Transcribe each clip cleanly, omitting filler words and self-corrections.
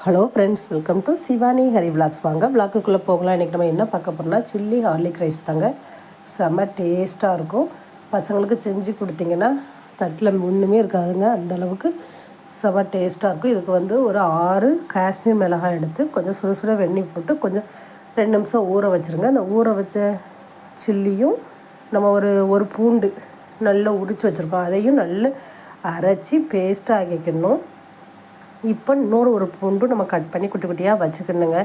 Hello friends, welcome to Shivani Hari vlogs. வாங்க விளாக்குள்ளே போகலாம். இன்றைக்கி நம்ம என்ன பார்க்க போகிறோம்னா சில்லி ஹார்லிக் ரைஸ் தாங்க. செம்ம டேஸ்ட்டாக இருக்கும். பசங்களுக்கு செஞ்சு கொடுத்தீங்கன்னா தட்டில் ஒன்றுமே இருக்காதுங்க, அந்தளவுக்கு செம்ம டேஸ்ட்டாக இருக்கும். இதுக்கு வந்து ஒரு 6 காஷ்மீர் மிளகாய் எடுத்து கொஞ்சம் சுட வெண்ணெய் போட்டு கொஞ்சம் 2 நிமிஷம் ஊற வச்சுருங்க. அந்த ஊற வச்ச சில்லியும் நம்ம ஒரு பூண்டு நல்லா உரித்து வச்சுருக்கோம், அதையும் நல்லா அரைச்சி பேஸ்ட்டாக ஆக்கிக்கணும். இப்போ ஒரு பூண்டு நம்ம கட் பண்ணி குட்டி குட்டியாக வச்சுக்கணுங்க.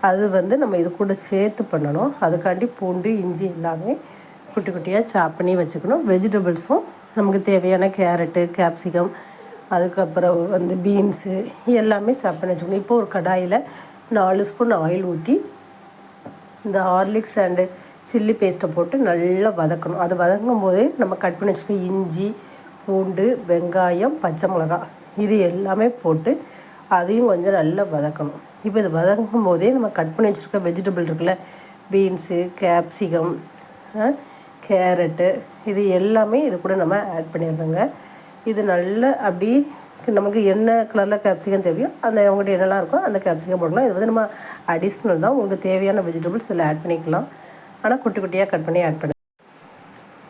அது வந்து நம்ம இது கூட சேர்த்து பண்ணணும். அதுக்காண்டி பூண்டு இஞ்சி எல்லாமே குட்டி குட்டியாக சாப் பண்ணி வச்சுக்கணும். வெஜிடபிள்ஸும் நமக்கு தேவையான கேரட்டு, கேப்சிகம், அதுக்கப்புறம் வந்து பீன்ஸு எல்லாமே சாப் பண்ணி வச்சுக்கணும். இப்போ ஒரு கடாயில் 4 ஸ்பூன் ஆயில் ஊற்றி இந்த ஹார்லிக்ஸ் அண்டு சில்லி பேஸ்ட்டை போட்டு நல்லா வதக்கணும். அது வதங்கும் போதே நம்ம கட் பண்ணி வச்சுக்க இஞ்சி, பூண்டு, வெங்காயம், பச்சை மிளகாய் இது எல்லாமே போட்டு அதையும் கொஞ்சம் நல்லா வதக்கணும். இப்போ இது வதங்கும் போதே நம்ம கட் பண்ணி வச்சுருக்க வெஜிடபிள் இருக்குல்ல, பீன்ஸு, கேப்சிகம், கேரட்டு இது எல்லாமே இது கூட நம்ம ஆட் பண்ணிடுறோங்க. இது நல்லா அப்படி நமக்கு என்ன கலரில் கேப்சிகம் தேவையோ அந்த அவங்கள்ட்ட என்னெல்லாம் இருக்கோ அந்த கேப்சிகம் போடலாம். இது வந்து நம்ம அடிஷ்னல் தான், உங்களுக்கு தேவையான வெஜிடபிள்ஸ் இதில் ஆட் பண்ணிக்கலாம். ஆனால் குட்டி குட்டியாக கட் பண்ணி ஆட் பண்ணி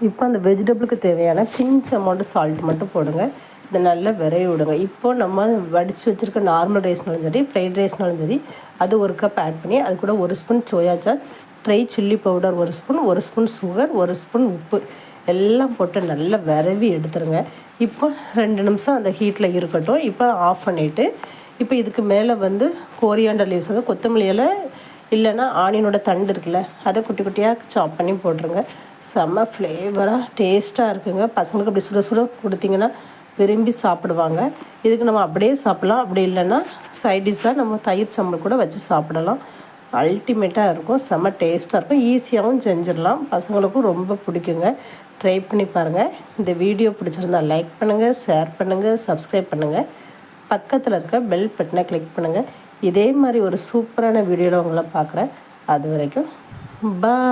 இப்போ அந்த வெஜிடபிளுக்கு தேவையான பிஞ்ச் அமௌண்ட்டு சால்ட் மட்டும் போடுங்க. இதை நல்லா விரைய விடுங்க. இப்போ நம்ம வடித்து வச்சுருக்க நார்மல் ரைஸ்னாலும் சரி, ஃப்ரைட் ரைஸ்னாலும் சரி, அது ஒரு கப் ஆட் பண்ணி அது கூட 1 spoon soya sauce, dry chilli powder 1 spoon sugar, 1 spoon உப்பு எல்லாம் போட்டு நல்லா விரவி எடுத்துருங்க. இப்போ 2 நிமிஷம் அந்த ஹீட்டில் இருக்கட்டும். இப்போ ஆஃப் பண்ணிவிட்டு இப்போ இதுக்கு மேலே வந்து கோரியாண்டர் லீவ்ஸ், வந்து கொத்தமல்லி இலை இல்லைன்னா ஆனியனோட தண்டு இருக்குல்ல, அதை குட்டி குட்டியாக சாப் பண்ணி போட்டுருங்க. செம்ம ஃப்ளேவராக டேஸ்ட்டாக இருக்குங்க. பசங்களுக்கு அப்படி சுட கொடுத்திங்கன்னா விரும்பி சாப்பிடுவாங்க. இதுக்கு நம்ம அப்படியே சாப்பிட்லாம், அப்படி இல்லைன்னா சைடிஷாக நம்ம தயிர் சம்பல் கூட வச்சு சாப்பிடலாம். அல்டிமேட்டாக இருக்கும், செம்ம டேஸ்ட்டாக இருக்கும். ஈஸியாகவும் செஞ்சிடலாம், பசங்களுக்கும் ரொம்ப பிடிக்குங்க. ட்ரை பண்ணி பாருங்கள். இந்த வீடியோ பிடிச்சிருந்தா லைக் பண்ணுங்கள், ஷேர் பண்ணுங்கள், சப்ஸ்கிரைப் பண்ணுங்கள். பக்கத்தில் இருக்க பெல் பட்டனை கிளிக் பண்ணுங்கள். இதே மாதிரி ஒரு சூப்பரான வீடியோவில் உங்களை பார்க்குறேன். அது வரைக்கும் பாய்.